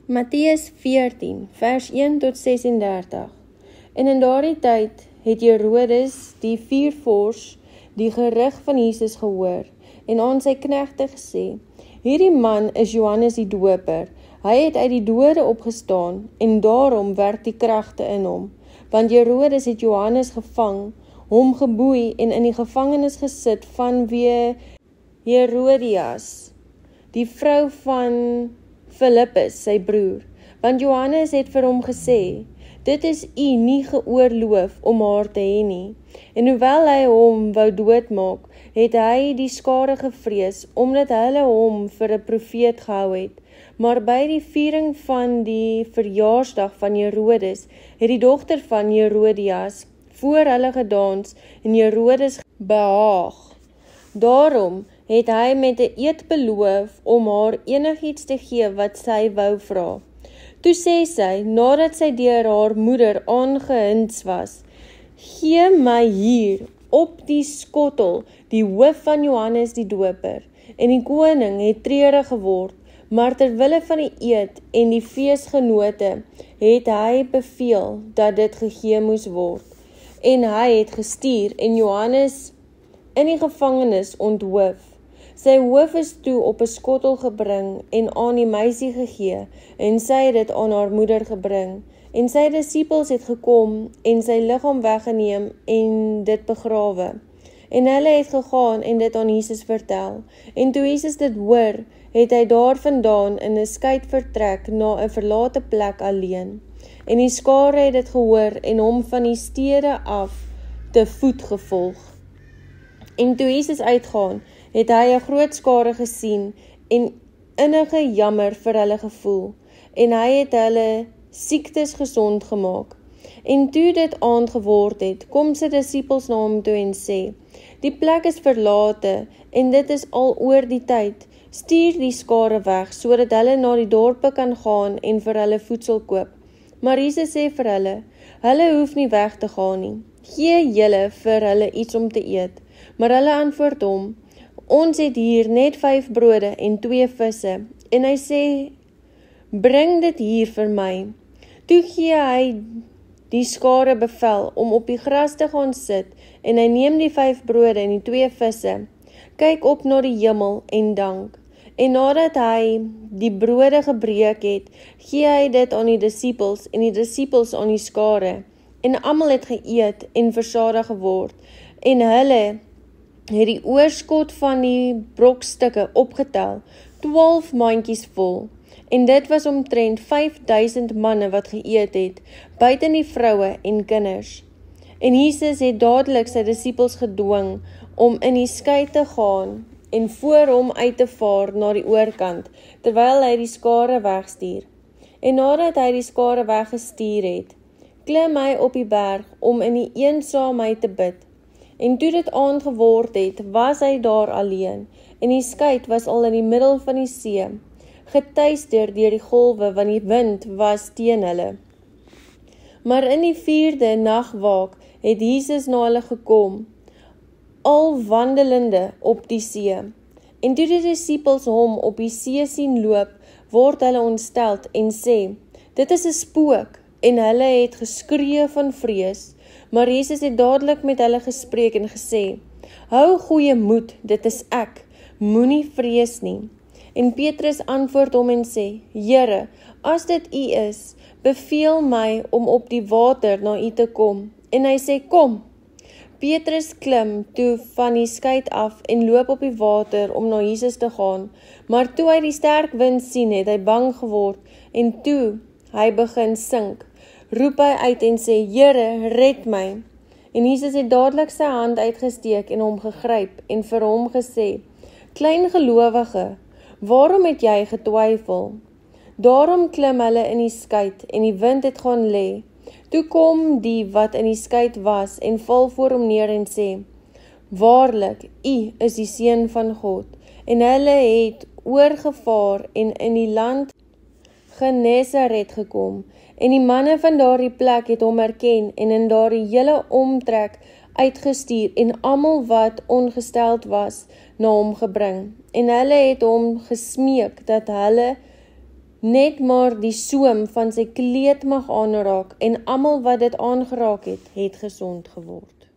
Matteus 14, vers 1 tot 36. En in daardie tyd het Herodes die viervors die gerig van Jesus gehoor en aan sy knegte gesê, hierdie man is Johannes die Doper, hy het uit die dode opgestaan en daarom werk die kragte in hom, want Herodes het Johannes gevang, hom geboei en in die gevangenis gesit vanweë Herodias, die vrou van Philippus, sy broer, want Johannes het vir hom gesê, dit is u nie geoorloof om haar te hê nie. En hoewel hy hom wou doodmaak, het hy die skare gevrees, omdat hulle hom vir 'n profeet gehou het. Maar by die viering van die verjaarsdag van Herodes, het die dogter van Herodias voor hulle gedans en Herodes behaag. Daarom het hy met 'n eed beloof om haar enigiets te gee wat sy wou vra. Toe sê sy, nadat sy deur haar moeder aangehins was, gee my hier op die skottel die hoof van Johannes die Doper. En die koning het treurig geword, maar ter wille van die eed en die feesgenote het hy beveel dat dit gegee moes word. En hy het gestuur en Johannes in die gevangenis onthoof. Sy hoof is toe op 'n skottel gebring en aan die meisie gegee, en sy het dit aan haar moeder gebring. En sy disippels het gekom en sy liggaam weggeneem en dit begrawe. En hulle het gegaan en dit aan Jesus vertel. En toe Jesus dit hoor, het hy daarvandaan in 'n skei vertrek na 'n verlate plek alleen. En die skare het dit gehoor en hom van die stede af te voet gevolg. En toe Jesus uitgaan, het hy 'n groot skare gesien en innige jammer vir hulle gevoel, en hy het hulle siektes gesond gemaak. En toe dit aand geword het, kom sy disippels na hom toe en sê, die plek is verlate en dit is al oor die tyd, stuur die skare weg, sodat hulle na die dorpe kan gaan en vir hulle voedsel koop. Maar Jesus sê vir hulle hoef nie weg te gaan nie, gee julle vir hulle iets om te eet. Maar hulle antwoord hom, ons het hier net 5 brode en 2 visse, en hy sê, bring dit hier vir my. Toe gee hy die skare bevel om op die gras te gaan sit, en hy neem die 5 brode en die 2 visse, kyk op na die hemel en dank. En nadat hy die brode gebreek het, gee hy dit aan die disippels en die disippels aan die skare, en almal het geëet en versadig geword, en hulle het die oorskot van die brokstukke opgetel, 12 mandjies vol, en dit was omtrent 5000 manne wat geëet het, buiten die vroue en kinders. En Jesus het dadelik sy disippels gedwing om in die skei te gaan en voor hom uit te vaar na die oorkant, terwyl hy die skare wegstuur. En nadat hy die skare weggestuur het, klim hy op die berg om in die eensaamheid te bid. En toe dit aand geword het, was hy daar alleen, en die skei was al in die middel van die see, getuister deur die golwe, want die wind was teen hulle. Maar in die 4de nagwaak het Jesus na hulle gekom, al wandelende op die see. En toe die disippels hom op die see sien loop, word hulle ontsteld en sê, dit is 'n spook, en hulle het geskree van vrees. Maar Jesus het dadelik met hulle gespreek en gesê, hou goeie moed, dit is ek, moenie vrees nie. En Petrus antwoord hom en sê, Here, as dit u is, beveel my om op die water na u te kom. En hy sê, kom. Petrus klim toe van die skei af en loop op die water om na Jesus te gaan. Maar toe hy die sterk wind sien, het hy bang geword, en toe hy begin sink, roep hy uit en sê, Here, red my. En Jesus het dadelik sy hand uitgesteek en hom gegryp en vir hom gesê, klein gelowige, waarom het jy getwyfel? Daarom klim hulle in die skei en die wind het gaan lê. Toe kom die wat in die skei was en val voor hom neer en sê, waarlik, u is die seun van God. En hulle het oorgevaar en in die land Genesaret gekom. En die manne van daardie plek het hom herken en in daardie hele omtrek uitgestuur en almal wat ongesteld was na hom gebring. En hulle het hom gesmeek dat hulle net maar die soem van sy kleed mag aanraak en almal wat dit aangeraak het gesond geword.